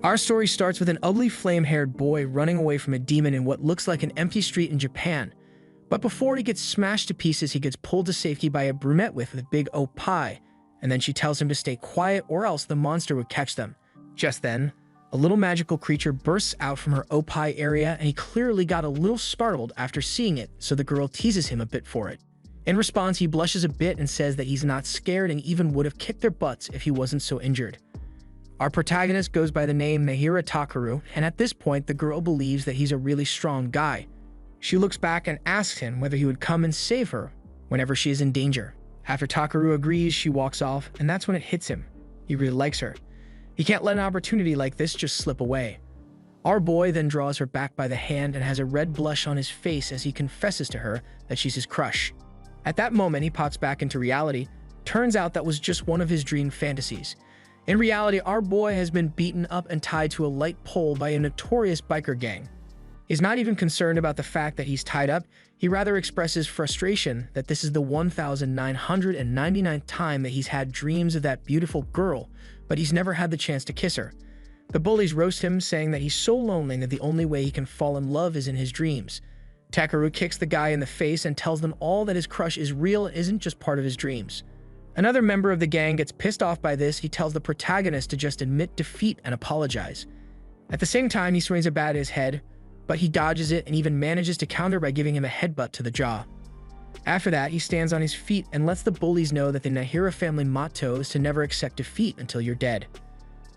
Our story starts with an ugly flame-haired boy running away from a demon in what looks like an empty street in Japan. But before he gets smashed to pieces, he gets pulled to safety by a brunette with a big O-Pai, and then she tells him to stay quiet or else the monster would catch them. Just then, a little magical creature bursts out from her O-Pai area, and he clearly got a little startled after seeing it, so the girl teases him a bit for it. In response, he blushes a bit and says that he's not scared and even would have kicked their butts if he wasn't so injured. Our protagonist goes by the name Nahira Takaru, and at this point, the girl believes that he's a really strong guy. She looks back and asks him whether he would come and save her whenever she is in danger. After Takaru agrees, she walks off, and that's when it hits him. He really likes her. He can't let an opportunity like this just slip away. Our boy then draws her back by the hand and has a red blush on his face as he confesses to her that she's his crush. At that moment, he pops back into reality. Turns out that was just one of his dream fantasies. In reality, our boy has been beaten up and tied to a light pole by a notorious biker gang. He's not even concerned about the fact that he's tied up. He rather expresses frustration that this is the 1,999th time that he's had dreams of that beautiful girl, but he's never had the chance to kiss her. The bullies roast him, saying that he's so lonely that the only way he can fall in love is in his dreams. Takaru kicks the guy in the face and tells them all that his crush is real and isn't just part of his dreams. Another member of the gang gets pissed off by this. He tells the protagonist to just admit defeat and apologize. At the same time, he swings a bat at his head, but he dodges it and even manages to counter by giving him a headbutt to the jaw. After that, he stands on his feet and lets the bullies know that the Nahira family motto is to never accept defeat until you're dead.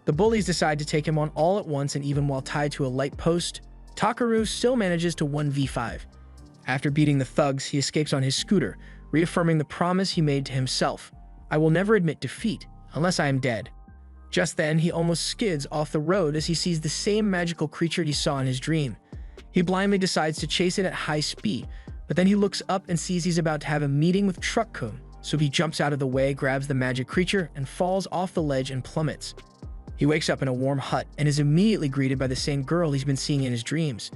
The bullies decide to take him on all at once, and even while tied to a light post, Takaru still manages to 1v5. After beating the thugs, he escapes on his scooter, reaffirming the promise he made to himself. I will never admit defeat unless I am dead. Just then, he almost skids off the road as he sees the same magical creature he saw in his dream. He blindly decides to chase it at high speed, but then he looks up and sees he's about to have a meeting with Truck-kun, so he jumps out of the way, grabs the magic creature, and falls off the ledge and plummets. He wakes up in a warm hut and is immediately greeted by the same girl he's been seeing in his dreams.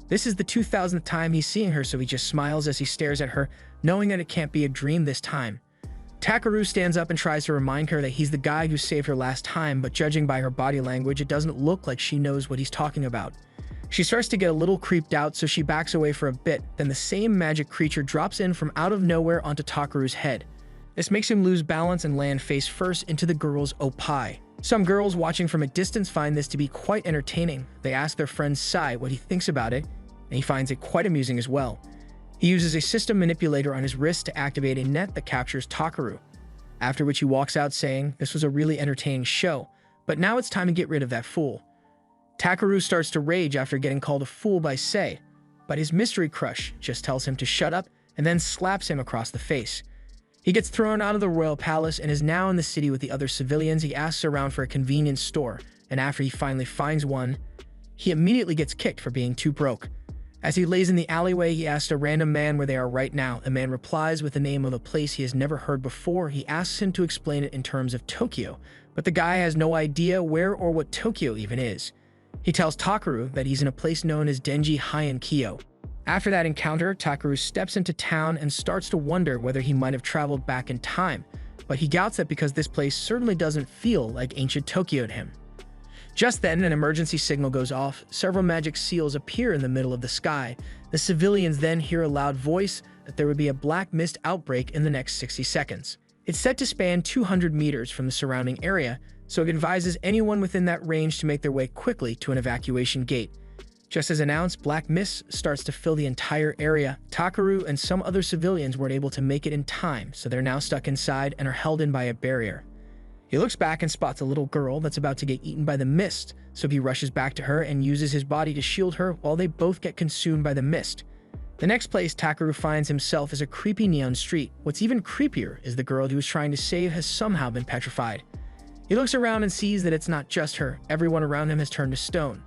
This is the 2000th time he's seeing her, so he just smiles as he stares at her, knowing that it can't be a dream this time. Takaru stands up and tries to remind her that he's the guy who saved her last time, but judging by her body language, it doesn't look like she knows what he's talking about. She starts to get a little creeped out, so she backs away for a bit. Then the same magic creature drops in from out of nowhere onto Takaru's head. This makes him lose balance and land face first into the girl's O-Pai. Some girls watching from a distance find this to be quite entertaining. They ask their friend Sai what he thinks about it, and he finds it quite amusing as well. He uses a system manipulator on his wrist to activate a net that captures Takaru, after which he walks out saying this was a really entertaining show, but now it's time to get rid of that fool. Takaru starts to rage after getting called a fool by Sei, but his mystery crush just tells him to shut up and then slaps him across the face. He gets thrown out of the royal palace and is now in the city with the other civilians. He asks around for a convenience store, and after he finally finds one, he immediately gets kicked for being too broke. As he lays in the alleyway, he asks a random man where they are right now. The man replies with the name of a place he has never heard before. He asks him to explain it in terms of Tokyo, but the guy has no idea where or what Tokyo even is. He tells Takaru that he's in a place known as Denji Heian-kyo. After that encounter, Takaru steps into town and starts to wonder whether he might have traveled back in time, but he doubts that because this place certainly doesn't feel like ancient Tokyo to him. Just then, an emergency signal goes off. Several magic seals appear in the middle of the sky. The civilians then hear a loud voice that there would be a black mist outbreak in the next 60 seconds. It's set to span 200 meters from the surrounding area, so it advises anyone within that range to make their way quickly to an evacuation gate. Just as announced, black mist starts to fill the entire area. Takaru and some other civilians weren't able to make it in time, so they're now stuck inside and are held in by a barrier. He looks back and spots a little girl that's about to get eaten by the mist, so he rushes back to her and uses his body to shield her while they both get consumed by the mist. The next place Takaru finds himself is a creepy neon street. What's even creepier is the girl he was trying to save has somehow been petrified. He looks around and sees that it's not just her. Everyone around him has turned to stone.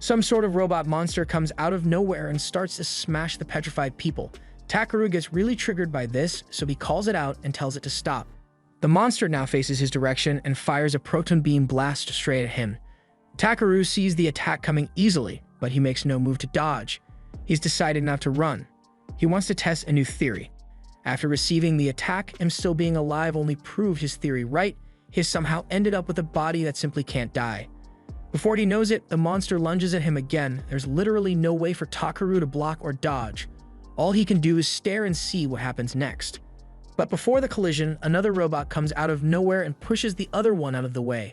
Some sort of robot monster comes out of nowhere and starts to smash the petrified people. Takaru gets really triggered by this, so he calls it out and tells it to stop. The monster now faces his direction and fires a proton beam blast straight at him. Takaru sees the attack coming easily, but he makes no move to dodge. He's decided not to run. He wants to test a new theory. After receiving the attack, him still being alive only proved his theory right. He has somehow ended up with a body that simply can't die. Before he knows it, the monster lunges at him again. There's literally no way for Takaru to block or dodge. All he can do is stare and see what happens next. But before the collision, another robot comes out of nowhere and pushes the other one out of the way.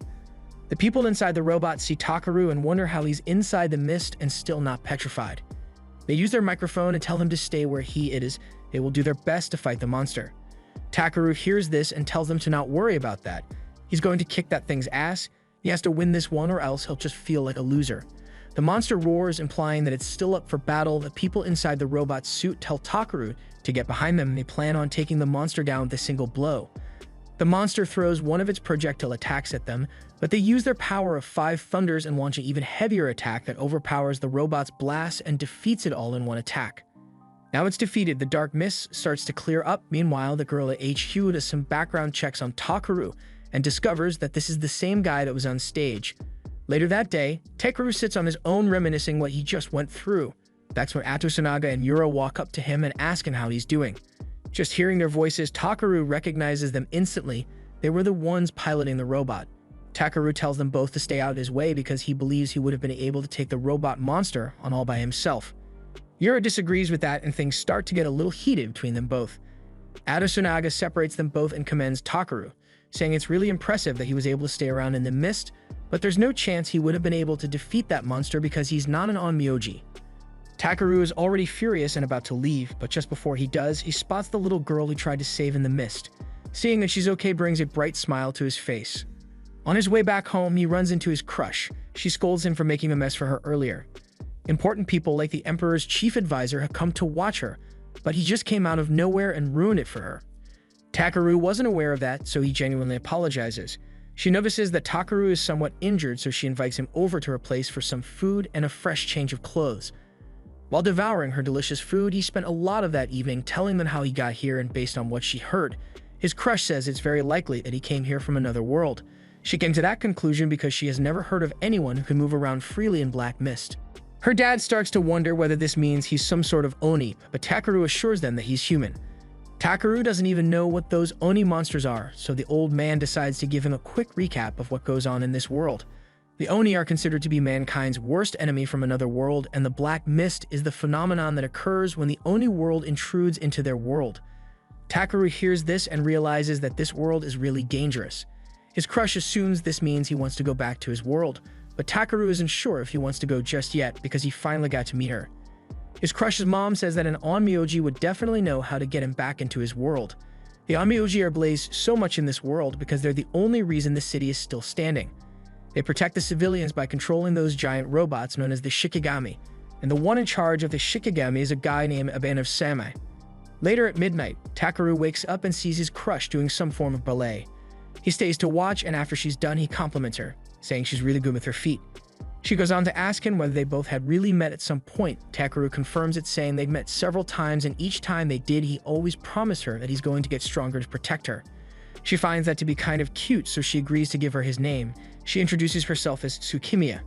The people inside the robot see Takaru and wonder how he's inside the mist and still not petrified. They use their microphone and tell him to stay where he is. They will do their best to fight the monster. Takaru hears this and tells them to not worry about that. He's going to kick that thing's ass. He has to win this one or else he'll just feel like a loser. The monster roars, implying that it's still up for battle. The people inside the robot's suit tell Takaru to get behind them and they plan on taking the monster down with a single blow. The monster throws one of its projectile attacks at them, but they use their power of 5 thunders and launch an even heavier attack that overpowers the robot's blast and defeats it all in one attack. Now it's defeated, the dark mist starts to clear up. Meanwhile, the girl at HQ does some background checks on Takaru and discovers that this is the same guy that was on stage. Later that day, Takaru sits on his own reminiscing what he just went through. That's when Ato Tsunaga and Yura walk up to him and ask him how he's doing. Just hearing their voices, Takaru recognizes them instantly. They were the ones piloting the robot. Takaru tells them both to stay out of his way because he believes he would have been able to take the robot monster on all by himself. Yura disagrees with that and things start to get a little heated between them both. Ato Tsunaga separates them both and commends Takaru, saying it's really impressive that he was able to stay around in the mist, but there's no chance he would have been able to defeat that monster because he's not an Onmyoji. Takaru is already furious and about to leave, but just before he does, he spots the little girl he tried to save in the mist. Seeing that she's okay brings a bright smile to his face. On his way back home, he runs into his crush. She scolds him for making a mess for her earlier. Important people like the Emperor's chief advisor have come to watch her, but he just came out of nowhere and ruined it for her. Takaru wasn't aware of that, so he genuinely apologizes. She notices that Takaru is somewhat injured, so she invites him over to her place for some food and a fresh change of clothes. While devouring her delicious food, he spent a lot of that evening telling them how he got here, and based on what she heard, his crush says it's very likely that he came here from another world. She came to that conclusion because she has never heard of anyone who can move around freely in black mist. Her dad starts to wonder whether this means he's some sort of Oni, but Takaru assures them that he's human. Takaru doesn't even know what those Oni monsters are, so the old man decides to give him a quick recap of what goes on in this world. The Oni are considered to be mankind's worst enemy from another world, and the black mist is the phenomenon that occurs when the Oni world intrudes into their world. Takaru hears this and realizes that this world is really dangerous. His crush assumes this means he wants to go back to his world, but Takaru isn't sure if he wants to go just yet because he finally got to meet her. His crush's mom says that an Onmyoji would definitely know how to get him back into his world. The Onmyoji are blazed so much in this world because they're the only reason the city is still standing. They protect the civilians by controlling those giant robots known as the Shikigami, and the one in charge of the Shikigami is a guy named Abeno Samai. Later at midnight, Takaru wakes up and sees his crush doing some form of ballet. He stays to watch, and after she's done, he compliments her, saying she's really good with her feet. She goes on to ask him whether they both had really met at some point. Takaru confirms it, saying they'd met several times, and each time they did, he always promised her that he's going to get stronger to protect her. She finds that to be kind of cute, so she agrees to give her his name. She introduces herself as Tsukimiya.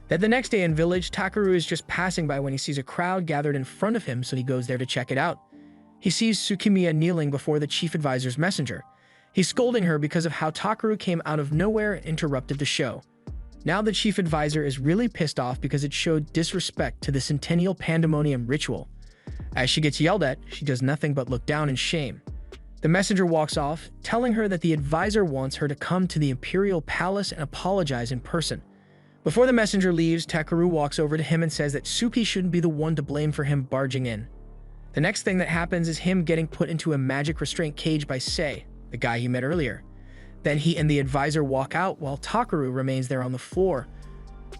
Then the next day in village, Takaru is just passing by when he sees a crowd gathered in front of him, so he goes there to check it out. He sees Tsukimiya kneeling before the chief advisor's messenger. He's scolding her because of how Takaru came out of nowhere and interrupted the show. Now the chief advisor is really pissed off because it showed disrespect to the Centennial Pandemonium ritual. As she gets yelled at, she does nothing but look down in shame. The messenger walks off, telling her that the advisor wants her to come to the Imperial Palace and apologize in person. Before the messenger leaves, Takaru walks over to him and says that Suki shouldn't be the one to blame for him barging in. The next thing that happens is him getting put into a magic restraint cage by Sei, the guy he met earlier. Then he and the advisor walk out while Takaru remains there on the floor.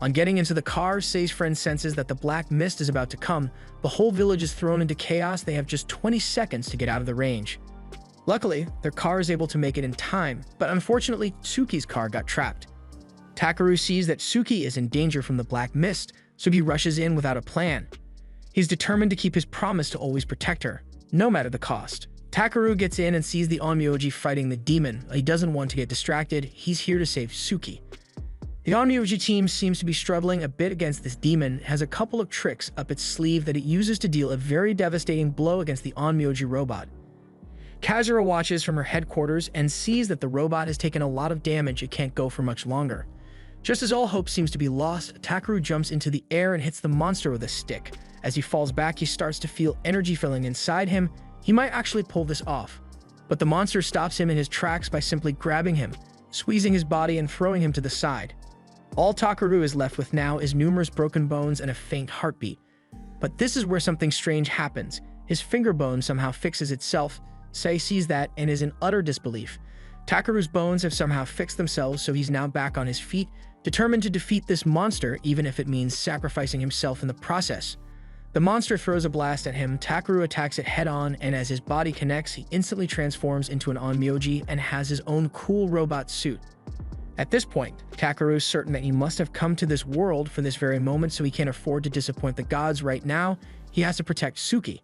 On getting into the car, Sei's friend senses that the black mist is about to come. The whole village is thrown into chaos. They have just 20 seconds to get out of the range. Luckily, their car is able to make it in time, but unfortunately, Tsuki's car got trapped. Takaru sees that Tsuki is in danger from the black mist, so he rushes in without a plan. He's determined to keep his promise to always protect her, no matter the cost. Takaru gets in and sees the Onmyoji fighting the demon. He doesn't want to get distracted. He's here to save Tsuki. The Onmyoji team seems to be struggling a bit against this demon. It has a couple of tricks up its sleeve that it uses to deal a very devastating blow against the Onmyoji robot. Kazura watches from her headquarters and sees that the robot has taken a lot of damage. It can't go for much longer. Just as all hope seems to be lost, Takeru jumps into the air and hits the monster with a stick. As he falls back, he starts to feel energy filling inside him. He might actually pull this off. But the monster stops him in his tracks by simply grabbing him, squeezing his body and throwing him to the side. All Takeru is left with now is numerous broken bones and a faint heartbeat. But this is where something strange happens. His finger bone somehow fixes itself. Sei sees that and is in utter disbelief. Takeru's bones have somehow fixed themselves, so he's now back on his feet, determined to defeat this monster even if it means sacrificing himself in the process. The monster throws a blast at him, Takeru attacks it head-on, and as his body connects, he instantly transforms into an Onmyoji and has his own cool robot suit. At this point, Takeru is certain that he must have come to this world for this very moment, so he can't afford to disappoint the gods right now. He has to protect Suki.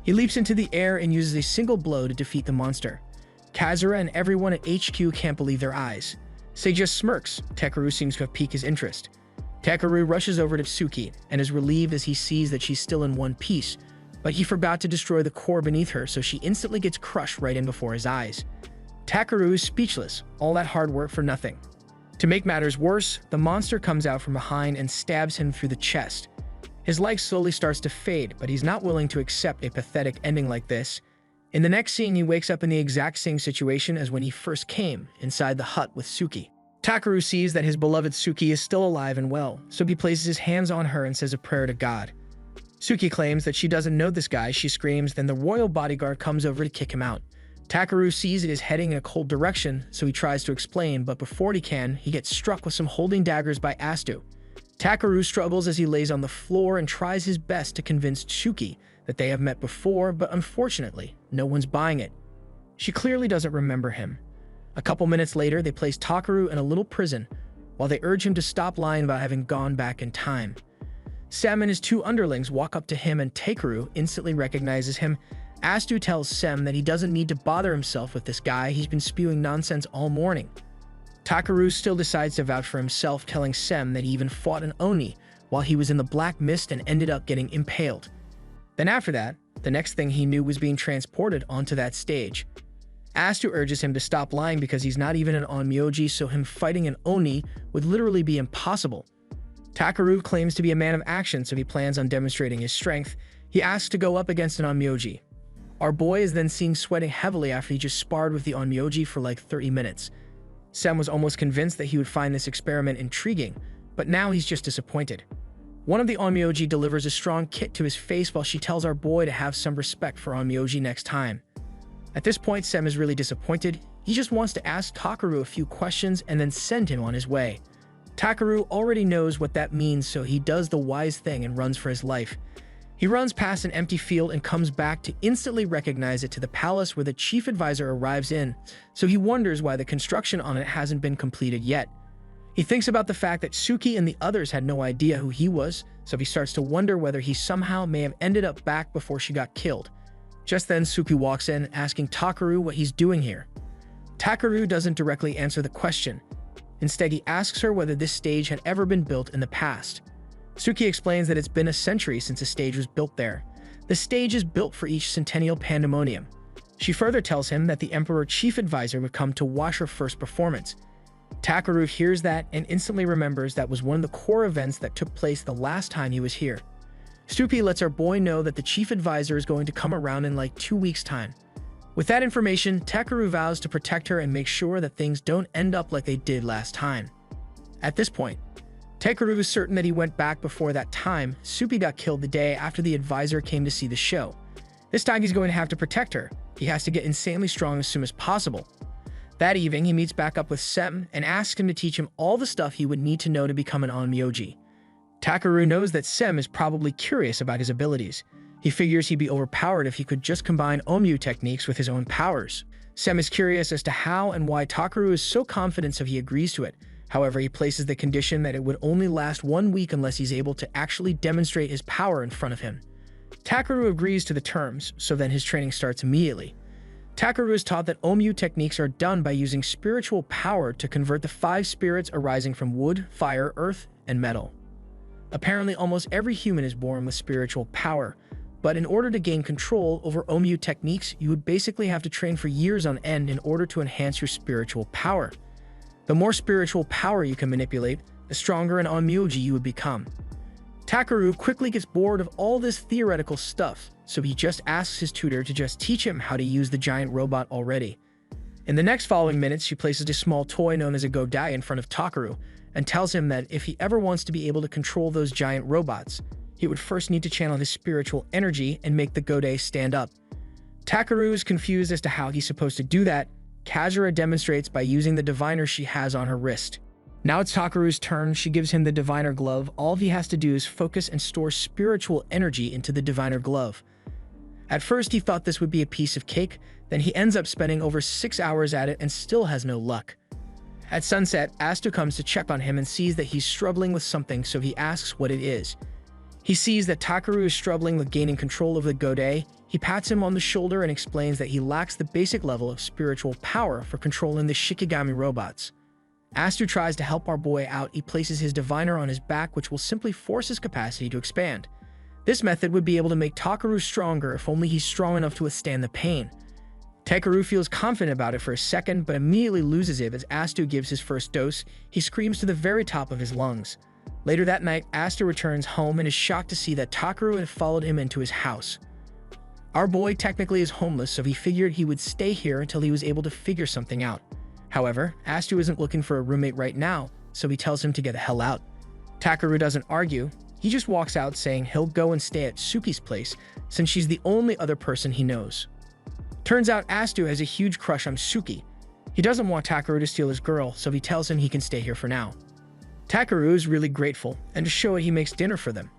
He leaps into the air and uses a single blow to defeat the monster. Kazura and everyone at HQ can't believe their eyes. Sei just smirks. Takeru seems to have piqued his interest. Takeru rushes over to Suki and is relieved as he sees that she's still in one piece, but he forgot to destroy the core beneath her, so she instantly gets crushed right in before his eyes. Takeru is speechless, all that hard work for nothing. To make matters worse, the monster comes out from behind and stabs him through the chest. His life slowly starts to fade, but he's not willing to accept a pathetic ending like this. In the next scene, he wakes up in the exact same situation as when he first came, inside the hut with Suki. Takeru sees that his beloved Suki is still alive and well, so he places his hands on her and says a prayer to God. Suki claims that she doesn't know this guy. She screams, then the royal bodyguard comes over to kick him out. Takeru sees it is heading in a cold direction, so he tries to explain, but before he can, he gets struck with some holding daggers by Astu. Takeru struggles as he lays on the floor and tries his best to convince Suki that they have met before, but unfortunately, no one's buying it. She clearly doesn't remember him. A couple minutes later, they place Takeru in a little prison, while they urge him to stop lying about having gone back in time. Sem and his two underlings walk up to him and Takeru instantly recognizes him. Astu tells Sem that he doesn't need to bother himself with this guy, he's been spewing nonsense all morning. Takeru still decides to vouch for himself, telling Sem that he even fought an Oni while he was in the Black Mist and ended up getting impaled. Then after that, the next thing he knew was being transported onto that stage. Astu urges him to stop lying because he's not even an Onmyoji, so him fighting an Oni would literally be impossible. Takeru claims to be a man of action, so he plans on demonstrating his strength. He asks to go up against an Onmyoji. Our boy is then seen sweating heavily after he just sparred with the Onmyoji for like 30 minutes. Sem was almost convinced that he would find this experiment intriguing, but now he's just disappointed. One of the Onmyoji delivers a strong kick to his face while she tells our boy to have some respect for Onmyoji next time. At this point, Sem is really disappointed. He just wants to ask Takeru a few questions and then send him on his way. Takeru already knows what that means, so he does the wise thing and runs for his life. He runs past an empty field and comes back to instantly recognize it to the palace where the chief advisor arrives in, so he wonders why the construction on it hasn't been completed yet. He thinks about the fact that Suki and the others had no idea who he was, so he starts to wonder whether he somehow may have ended up back before she got killed. Just then, Suki walks in, asking Takeru what he's doing here. Takeru doesn't directly answer the question. Instead, he asks her whether this stage had ever been built in the past. Suki explains that it's been a century since a stage was built there. The stage is built for each centennial pandemonium. She further tells him that the Emperor Chief Advisor would come to watch her first performance. Takeru hears that and instantly remembers that was one of the core events that took place the last time he was here. Suki lets our boy know that the Chief Advisor is going to come around in like 2 weeks' time. With that information, Takeru vows to protect her and make sure that things don't end up like they did last time. At this point, Takeru is certain that he went back before that time. Suki got killed the day after the advisor came to see the show. This time he's going to have to protect her. He has to get insanely strong as soon as possible. That evening, he meets back up with Sem and asks him to teach him all the stuff he would need to know to become an Onmyoji. Takeru knows that Sem is probably curious about his abilities. He figures he'd be overpowered if he could just combine Onmyo techniques with his own powers. Sem is curious as to how and why Takeru is so confident, so he agrees to it. However, he places the condition that it would only last 1 week unless he's able to actually demonstrate his power in front of him. Takeru agrees to the terms, so then his training starts immediately. Takeru is taught that Onmyo techniques are done by using spiritual power to convert the 5 spirits arising from wood, fire, earth, and metal. Apparently, almost every human is born with spiritual power, but in order to gain control over Onmyo techniques, you would basically have to train for years on end in order to enhance your spiritual power. The more spiritual power you can manipulate, the stronger an Onmyoji you would become. Takeru quickly gets bored of all this theoretical stuff, so he just asks his tutor to just teach him how to use the giant robot already. In the next following minutes, she places a small toy known as a Godai in front of Takeru and tells him that if he ever wants to be able to control those giant robots, he would first need to channel his spiritual energy and make the Godai stand up. Takeru is confused as to how he's supposed to do that. Kazura demonstrates by using the diviner she has on her wrist. Now it's Takeru's turn. She gives him the diviner glove. All he has to do is focus and store spiritual energy into the diviner glove. At first, he thought this would be a piece of cake, then he ends up spending over 6 hours at it and still has no luck. At sunset, Astu comes to check on him and sees that he's struggling with something, so he asks what it is. He sees that Takeru is struggling with gaining control of the Godai. He pats him on the shoulder and explains that he lacks the basic level of spiritual power for controlling the Shikigami robots. Astu tries to help our boy out. He places his diviner on his back, which will simply force his capacity to expand. This method would be able to make Takeru stronger if only he's strong enough to withstand the pain. Takeru feels confident about it for a second, but immediately loses it as Astu gives his first dose. He screams to the very top of his lungs. Later that night, Astu returns home and is shocked to see that Takeru had followed him into his house. Our boy technically is homeless, so he figured he would stay here until he was able to figure something out. However, Astu isn't looking for a roommate right now, so he tells him to get the hell out. Takeru doesn't argue. He just walks out saying he'll go and stay at Suki's place since she's the only other person he knows. Turns out Astu has a huge crush on Suki. He doesn't want Takeru to steal his girl, so he tells him he can stay here for now. Takeru is really grateful, and to show it, he makes dinner for them.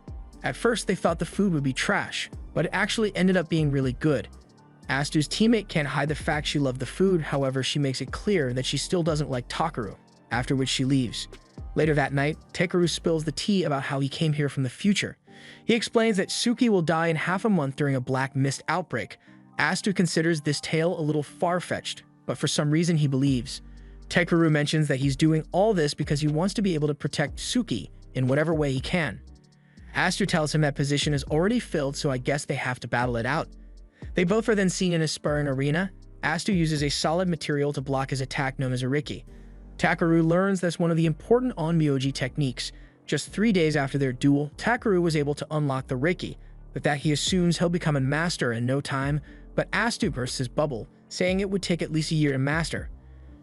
At first, they thought the food would be trash, but it actually ended up being really good. Astu's teammate can't hide the fact she loved the food, however, she makes it clear that she still doesn't like Takeru, after which she leaves. Later that night, Takeru spills the tea about how he came here from the future. He explains that Suki will die in half a month during a black mist outbreak. Astu considers this tale a little far-fetched, but for some reason he believes. Takeru mentions that he's doing all this because he wants to be able to protect Suki in whatever way he can. Astu tells him that position is already filled, so I guess they have to battle it out. They both are then seen in a sparring arena. Astu uses a solid material to block his attack known as a Riki. Takeru learns that's one of the important Onmyoji techniques. Just 3 days after their duel, Takeru was able to unlock the Riki. With that, he assumes he'll become a master in no time, but Astu bursts his bubble, saying it would take at least a year to master.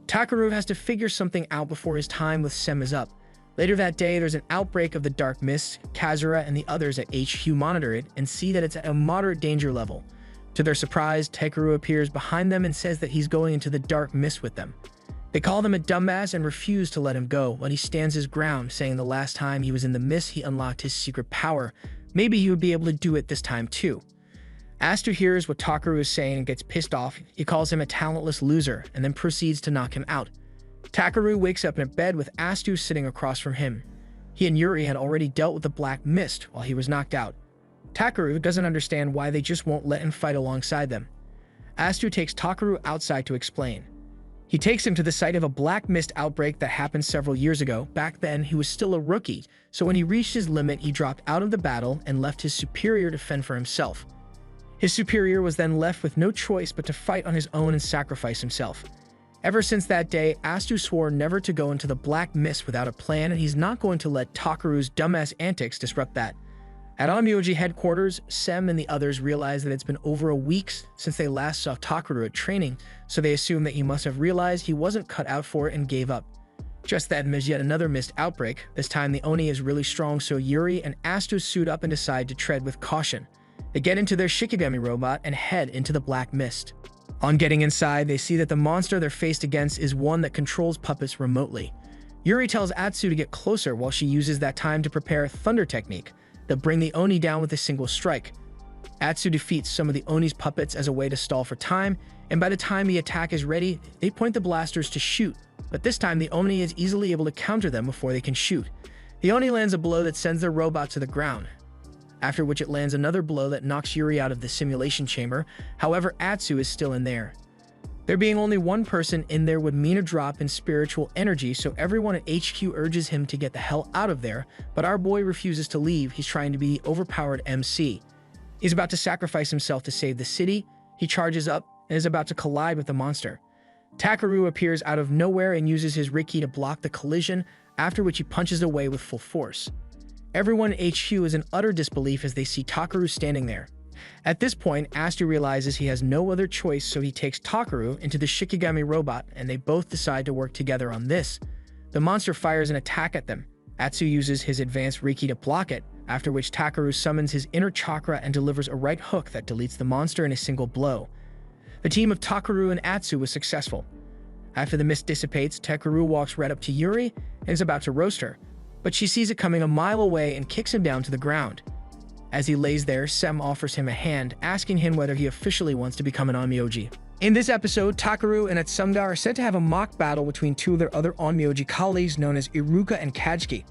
Takeru has to figure something out before his time with Sem is up. Later that day, there's an outbreak of the Dark Mist. Kazura and the others at HQ monitor it and see that it's at a moderate danger level. To their surprise, Takeru appears behind them and says that he's going into the Dark Mist with them. They call him a dumbass and refuse to let him go, when he stands his ground, saying the last time he was in the mist he unlocked his secret power. Maybe he would be able to do it this time too. Astu hears what Takeru is saying and gets pissed off. He calls him a talentless loser and then proceeds to knock him out. Takeru wakes up in a bed with Astu sitting across from him. He and Yuri had already dealt with the Black Mist while he was knocked out. Takeru doesn't understand why they just won't let him fight alongside them. Astu takes Takeru outside to explain. He takes him to the site of a Black Mist outbreak that happened several years ago. Back then, he was still a rookie, so when he reached his limit, he dropped out of the battle and left his superior to fend for himself. His superior was then left with no choice but to fight on his own and sacrifice himself. Ever since that day, Astu swore never to go into the Black Mist without a plan, and he's not going to let Takeru's dumbass antics disrupt that. At Onmyoji headquarters, Sem and the others realize that it's been over a week since they last saw Takeru at training, so they assume that he must have realized he wasn't cut out for it and gave up. Just then, there's yet another mist outbreak. This time, the Oni is really strong, so Yuri and Astu suit up and decide to tread with caution. They get into their Shikigami robot and head into the Black Mist. On getting inside, they see that the monster they're faced against is one that controls puppets remotely. Yuri tells Atsu to get closer while she uses that time to prepare a thunder technique that bring the Oni down with a single strike. Atsu defeats some of the Oni's puppets as a way to stall for time, and by the time the attack is ready, they point the blasters to shoot, but this time the Oni is easily able to counter them before they can shoot. The Oni lands a blow that sends their robot to the ground, after which it lands another blow that knocks Yuri out of the simulation chamber. However, Atsu is still in there. There being only one person in there would mean a drop in spiritual energy, so everyone at HQ urges him to get the hell out of there, but our boy refuses to leave. He's trying to be the overpowered MC. He's about to sacrifice himself to save the city. He charges up and is about to collide with the monster. Takeru appears out of nowhere and uses his Riki to block the collision. after which he punches away with full force. Everyone in HQ is in utter disbelief as they see Takaru standing there. At this point, Astu realizes he has no other choice, so he takes Takaru into the Shikigami robot, and they both decide to work together on this. The monster fires an attack at them. Atsu uses his advanced Reiki to block it, after which Takaru summons his inner chakra and delivers a right hook that deletes the monster in a single blow. The team of Takaru and Atsu was successful. After the mist dissipates, Takaru walks right up to Yuri and is about to roast her, but she sees it coming a mile away and kicks him down to the ground. As he lays there, Sem offers him a hand, asking him whether he officially wants to become an Onmyoji. In this episode, Takaru and Atsumga are said to have a mock battle between two of their other Onmyoji colleagues known as Iruka and Kajiki.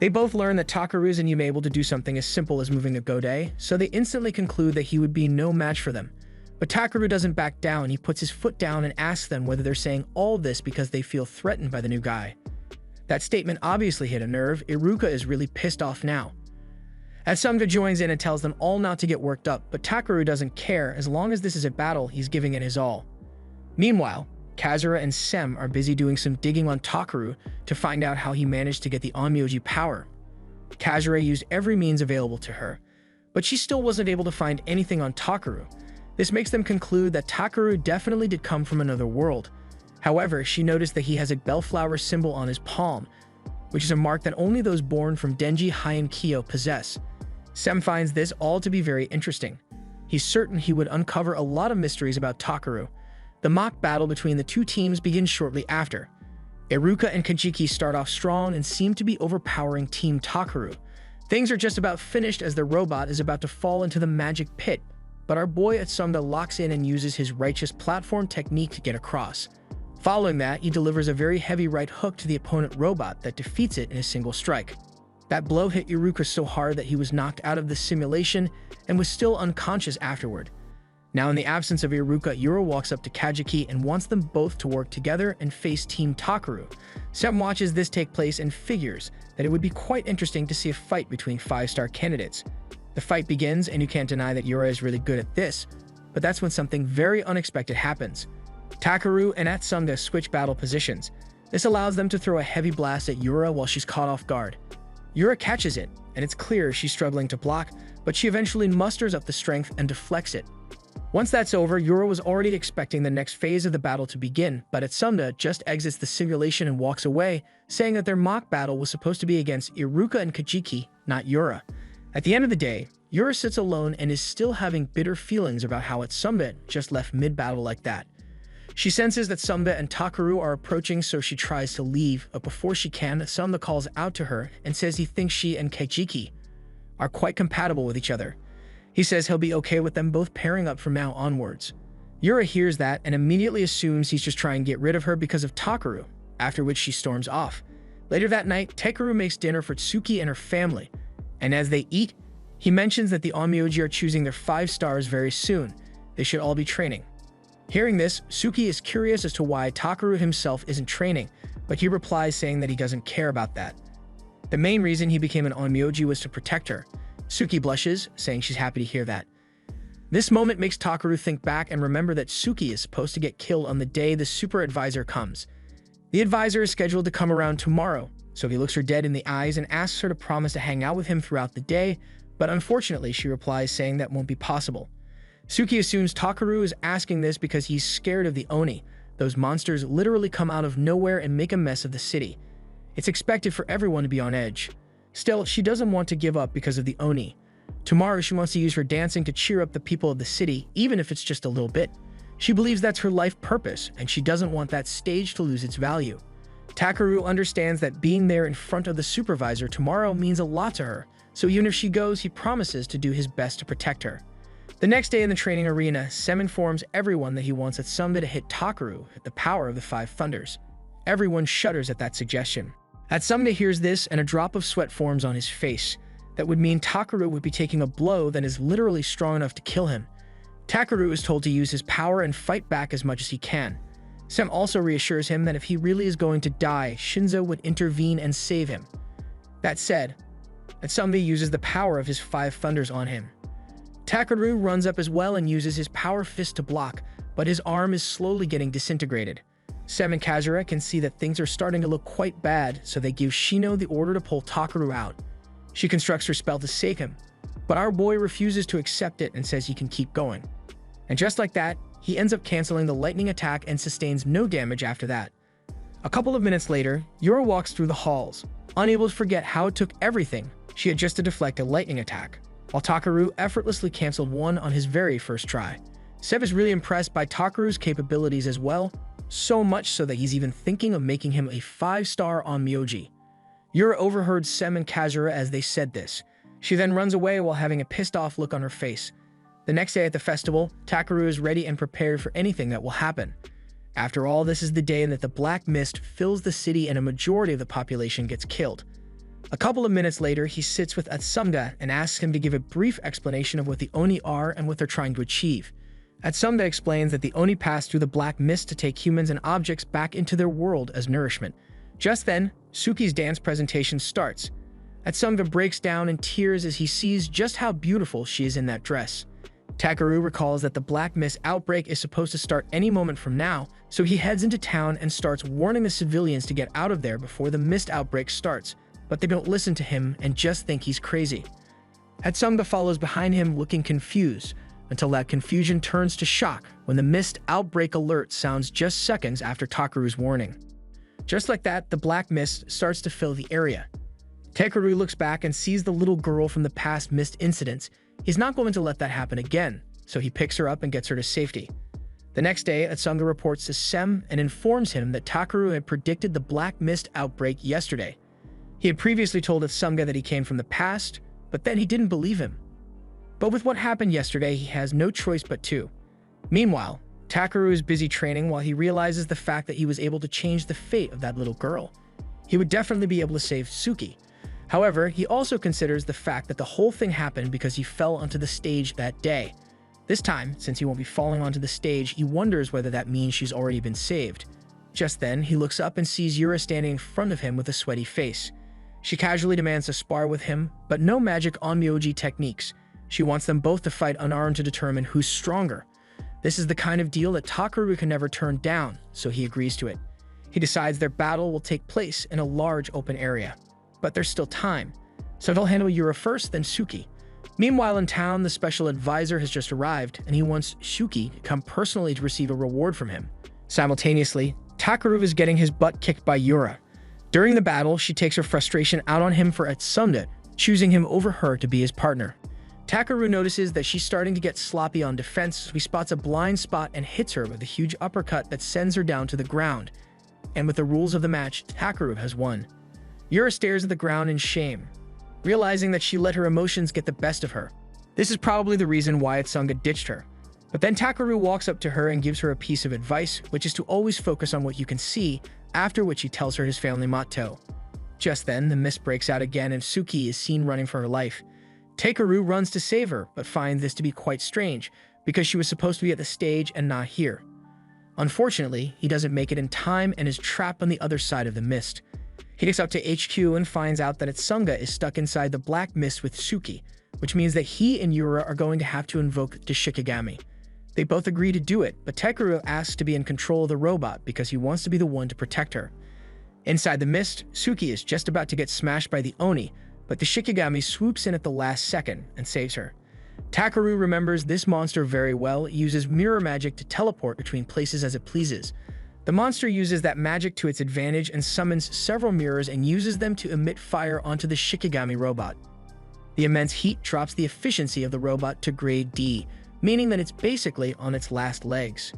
They both learn that Takaru isn't even able to do something as simple as moving a Godei, so they instantly conclude that he would be no match for them. But Takaru doesn't back down. He puts his foot down and asks them whether they're saying all this because they feel threatened by the new guy. That statement obviously hit a nerve. Iruka is really pissed off now. Atsumga joins in and tells them all not to get worked up, but Takaru doesn't care. As long as this is a battle, he's giving it his all. Meanwhile, Kazura and Sem are busy doing some digging on Takaru to find out how he managed to get the Onmyoji power. Kazura used every means available to her, but she still wasn't able to find anything on Takaru. This makes them conclude that Takaru definitely did come from another world. However, she noticed that he has a bellflower symbol on his palm, which is a mark that only those born from Denji Heian-kyo possess. Sem finds this all to be very interesting. He's certain he would uncover a lot of mysteries about Takaru. The mock battle between the two teams begins shortly after. Iruka and Kajiki start off strong and seem to be overpowering Team Takaru. Things are just about finished as the robot is about to fall into the magic pit, but our boy Atsumga locks in and uses his righteous platform technique to get across. Following that, he delivers a very heavy right hook to the opponent robot that defeats it in a single strike. That blow hit Iruka so hard that he was knocked out of the simulation and was still unconscious afterward. Now in the absence of Iruka, Yura walks up to Kajiki and wants them both to work together and face Team Takaru. Sem watches this take place and figures that it would be quite interesting to see a fight between 5-star candidates. The fight begins, and you can't deny that Yura is really good at this, but that's when something very unexpected happens. Takaru and Atsumga switch battle positions. This allows them to throw a heavy blast at Yura while she's caught off guard. Yura catches it, and it's clear she's struggling to block, but she eventually musters up the strength and deflects it. Once that's over, Yura was already expecting the next phase of the battle to begin, but Atsumga just exits the simulation and walks away, saying that their mock battle was supposed to be against Iruka and Kajiki, not Yura. At the end of the day, Yura sits alone and is still having bitter feelings about how Atsumga just left mid-battle like that. She senses that Atsumga and Takaru are approaching, so she tries to leave, but before she can, Atsumga calls out to her and says he thinks she and Kajiki are quite compatible with each other. He says he'll be okay with them both pairing up from now onwards. Yura hears that and immediately assumes he's just trying to get rid of her because of Takaru, after which she storms off. Later that night, Takaru makes dinner for Tsuki and her family, and as they eat, he mentions that the Onmyoji are choosing their 5 stars very soon. They should all be training. Hearing this, Tsuki is curious as to why Takaru himself isn't training, but he replies saying that he doesn't care about that. The main reason he became an Onmyoji was to protect her. Tsuki blushes, saying she's happy to hear that. This moment makes Takaru think back and remember that Tsuki is supposed to get killed on the day the super advisor comes. The advisor is scheduled to come around tomorrow, so he looks her dead in the eyes and asks her to promise to hang out with him throughout the day, but unfortunately she replies saying that won't be possible. Tsuki assumes Takaru is asking this because he's scared of the Oni. Those monsters literally come out of nowhere and make a mess of the city. It's expected for everyone to be on edge. Still, she doesn't want to give up because of the Oni. Tomorrow she wants to use her dancing to cheer up the people of the city, even if it's just a little bit. She believes that's her life purpose, and she doesn't want that stage to lose its value. Takaru understands that being there in front of the supervisor tomorrow means a lot to her, so even if she goes, he promises to do his best to protect her. The next day in the training arena, Sem informs everyone that he wants Atsumga to hit Takaru at the power of the 5 thunders. Everyone shudders at that suggestion. Atsumga hears this and a drop of sweat forms on his face. That would mean Takaru would be taking a blow that is literally strong enough to kill him. Takaru is told to use his power and fight back as much as he can. Sem also reassures him that if he really is going to die, Shinzo would intervene and save him. That said, Atsumga uses the power of his 5 thunders on him. Takaru runs up as well and uses his power fist to block, but his arm is slowly getting disintegrated. Sem and Kazura can see that things are starting to look quite bad, so they give Shino the order to pull Takaru out. She constructs her spell to save him, but our boy refuses to accept it and says he can keep going. And just like that, he ends up canceling the lightning attack and sustains no damage after that. A couple of minutes later, Yura walks through the halls, unable to forget how it took everything she had just to deflect a lightning attack, while Takaru effortlessly canceled one on his very first try. Sem is really impressed by Takaru's capabilities as well, so much so that he's even thinking of making him a 5-star on Myoji. Yura overheard Sem and Kazura as they said this. She then runs away while having a pissed-off look on her face. The next day at the festival, Takaru is ready and prepared for anything that will happen. After all, this is the day that the black mist fills the city and a majority of the population gets killed. A couple of minutes later, he sits with Atsumga and asks him to give a brief explanation of what the Oni are and what they're trying to achieve. Atsumga explains that the Oni pass through the black mist to take humans and objects back into their world as nourishment. Just then, Suki's dance presentation starts. Atsumga breaks down in tears as he sees just how beautiful she is in that dress. Takaru recalls that the black mist outbreak is supposed to start any moment from now, so he heads into town and starts warning the civilians to get out of there before the mist outbreak starts, but they don't listen to him and just think he's crazy. Atsumga follows behind him looking confused, until that confusion turns to shock when the mist outbreak alert sounds just seconds after Takaru's warning. Just like that, the black mist starts to fill the area. Takaru looks back and sees the little girl from the past mist incidents. He's not going to let that happen again, so he picks her up and gets her to safety. The next day, Atsumga reports to Sem and informs him that Takaru had predicted the black mist outbreak yesterday. He had previously told Atsumga that he came from the past, but then he didn't believe him. But with what happened yesterday, he has no choice but to. Meanwhile, Takaru is busy training while he realizes the fact that he was able to change the fate of that little girl. He would definitely be able to save Suki. However, he also considers the fact that the whole thing happened because he fell onto the stage that day. This time, since he won't be falling onto the stage, he wonders whether that means she's already been saved. Just then, he looks up and sees Yura standing in front of him with a sweaty face. She casually demands to spar with him, but no magic onmyoji techniques. She wants them both to fight unarmed to determine who's stronger. This is the kind of deal that Takaru can never turn down, so he agrees to it. He decides their battle will take place in a large open area. But there's still time, so he'll handle Yura first, then Suki. Meanwhile in town, the special advisor has just arrived, and he wants Suki to come personally to receive a reward from him. Simultaneously, Takaru is getting his butt kicked by Yura. During the battle, she takes her frustration out on him for Atsumga, choosing him over her to be his partner. Takaru notices that she's starting to get sloppy on defense, so he spots a blind spot and hits her with a huge uppercut that sends her down to the ground. And with the rules of the match, Takaru has won. Yura stares at the ground in shame, realizing that she let her emotions get the best of her. This is probably the reason why Atsumga ditched her. But then Takaru walks up to her and gives her a piece of advice, which is to always focus on what you can see, after which he tells her his family motto. Just then, the mist breaks out again and Suki is seen running for her life. Takaru runs to save her, but finds this to be quite strange, because she was supposed to be at the stage and not here. Unfortunately, he doesn't make it in time and is trapped on the other side of the mist. He gets up to HQ and finds out that Atsumga is stuck inside the black mist with Suki, which means that he and Yura are going to have to invoke the Shikigami. They both agree to do it, but Takaru asks to be in control of the robot because he wants to be the one to protect her. Inside the mist, Suki is just about to get smashed by the Oni, but the Shikigami swoops in at the last second and saves her. Takaru remembers this monster very well, uses mirror magic to teleport between places as it pleases. The monster uses that magic to its advantage and summons several mirrors and uses them to emit fire onto the Shikigami robot. The immense heat drops the efficiency of the robot to grade D, meaning that it's basically on its last legs.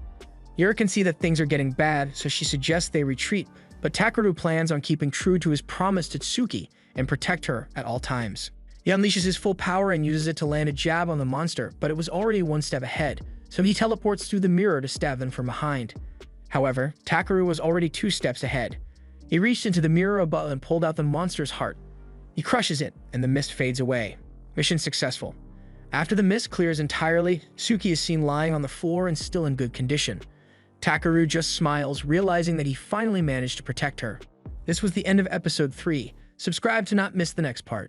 Yura can see that things are getting bad, so she suggests they retreat, but Takaru plans on keeping true to his promise to Suki and protect her at all times. He unleashes his full power and uses it to land a jab on the monster, but it was already one step ahead, so he teleports through the mirror to stab them from behind. However, Takaru was already 2 steps ahead. He reached into the mirror above and pulled out the monster's heart. He crushes it, and the mist fades away. Mission successful. After the mist clears entirely, Suki is seen lying on the floor and still in good condition. Takaru just smiles, realizing that he finally managed to protect her. This was the end of episode 3. Subscribe to not miss the next part.